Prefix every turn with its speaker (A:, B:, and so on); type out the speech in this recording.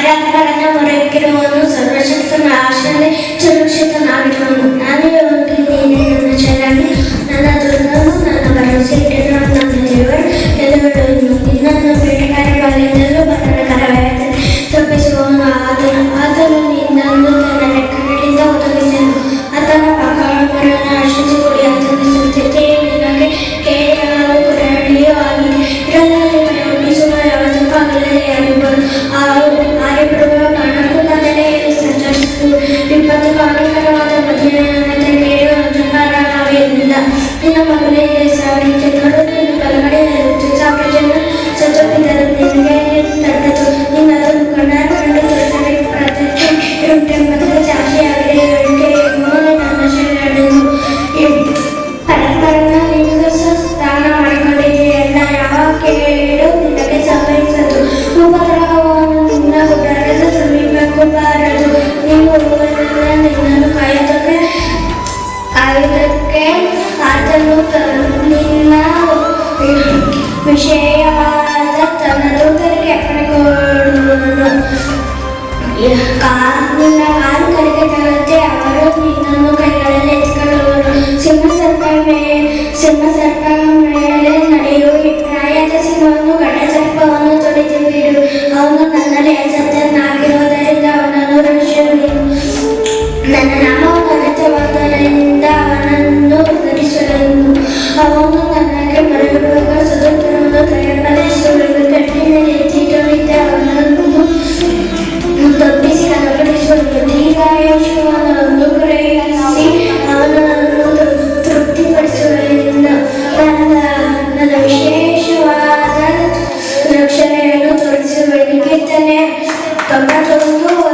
A: ಆರಾಧಕರನ್ನ ಹೊರಗಿರುವನು, ಸರ್ವಶಕ್ತನ ಆಶ್ರಯ ಸುರಕ್ಷಿತನಾಗಿರುವನು. ನಾನೇ ಹೋಗಿ ನೀನೇ ನನ್ನ ಶರಣು, ನನ್ನ ದುರ್ಗನು, ನನ್ನ ಭರವಸೆ ಇಟ್ಟಿರುವ ನನ್ನ ದೇವರು ಎದುರುಗಳನ್ನು ನಿನ್ನನ್ನು ಬೇಟೆಗಾರ ಬಾಲಿಂದಲೂ ಬರನ ಕರವಾಯಿತು ತಪ್ಪಿಸುವವನು. ಆತನು ನಿನ್ನನ್ನು ತನ್ನ ರೆಕ್ಕೆಗಳಿಂದ ಒದಗಿಸನು, ಆತನ ಪಾಕಗಳನ್ನು ಹರ್ಷಿಸಿಕೊಡಿ. ಆತನ ಸಂತತಿಯೇ ನಿನಗೆ ಕೇಳಿಯಾದ ಕುರಡಿಯೂ ಆಗಿದೆ. ಇರದಲ್ಲಿ ಪ್ರಯೋಗಿಸುವ ಯಾವತ್ತೂ ಆಗಲೇ ಯಾರಿಬ್ಬರು ಆರಿಬಿಡುವ ಕಾರಣಕ್ಕೂ ತನ್ನೆಡೆಯಲ್ಲಿ ಸಂಚರಿಸುವುದು. ವಿಪತ್ತು ಹಾನಿಕರವಾದ ಮಧ್ಯಾಹ್ನತೆ ಕೇಳುವ ಅಂಧಕಾರ ನಾವೇನಿಲ್ಲ. ನಿನ್ನ ಮಗನಿಗೆ 1000 ಜನರು ನಿನ್ನ ಬಲಗಡೆ 10,000 ಜನ ಸತ್ತೋಗಿದ್ದರು. ನಿನಗೆ ತಟ್ಟದು, ನಿನ್ನ ಮುಖಂಡ ಕಂಡು ತೊರೆದರೆ ಪ್ರತಿಷ್ಠೆ ಎಂಬುದಕ್ಕೆ ಸಾಕ್ಷಿಯಾಗಿದೆ. ನನ್ನ ಶರಣನು ಪರಸ್ಪರನ ನಿನಗೆ ಸ್ನಾನ ಮಾಡಿಕೊಂಡಿದೆಯಲ್ಲ, ಯಾವ ಕೇಳು ನಿನಗೆ ಸಂಭವಿಸದು, ಉಪದ್ರವವನ್ನು ನಿನ್ನ ಗುಡಾರದ ಸಮೀಪಕ್ಕೂ ಬಾರದು. ನೀವು ನಿನ್ನನ್ನು ಕಾಯುವುದಕ್ಕೆ ಆತನು ನಿನ್ನ ವಿಷಯವಾದ ತನ್ನ ದೂತರಿಗೆ ಅಪ್ಪಣೆ ಕೊಡುವನು. ನಿನ್ನ ಕಾಲು ಕಡೆಗೆ ತಗತ್ತೆ, ಅವರು ನಿನ್ನನ್ನು ಕೈಗಳಲ್ಲಿ ಎತ್ತಿಕೊಳ್ಳುವರು. ಸಿಂಹಸರ್ಪ ಮೇಲೆ ನಡೆಯುವ ಪ್ರಾಯದ ಸಿಂಹವನ್ನು ಗಡಸರ್ಪವನ್ನು ತೊಡೆದು ಬಿಡು. ಅವನು ನನ್ನಲ್ಲಿ ಅಸತ್ಯನಾಗಿರುವುದರಿಂದ ಅವನನ್ನು ರಕ್ಷಿಸುವೆನು. ನನ್ನ ನಾಮವನ್ನು ಅನಂತವಾದರಿಂದ ಅವನನ್ನು ಉದ್ಧರಿಸುವೆನು. ಅವನು ನನಗೆ ಮರಳುವಾಗ ಸ್ವತಂತ್ರವನ್ನು ದಯಪಾಲಿಸುವನು. ಕಣ್ಣಿನಲ್ಲಿ ಎತ್ತಿಟ್ಟುಳಿದ ಅವನನ್ನು ತಪ್ಪಿಸಿ ಕನಪಡಿಸುವನು. ದೀರ್ಘಾಯುಷ್ಯವನ್ನು ಗ್ರಹಿಸಿ ಅವನನ್ನು ತೃಪ್ತಿಪಡಿಸುವನು. ನನ್ನ ವಿಶೇಷವಾದ ರಕ್ಷಣೆಯನ್ನು ತೋರಿಸುವನು. ಕೀರ್ತನೆ 91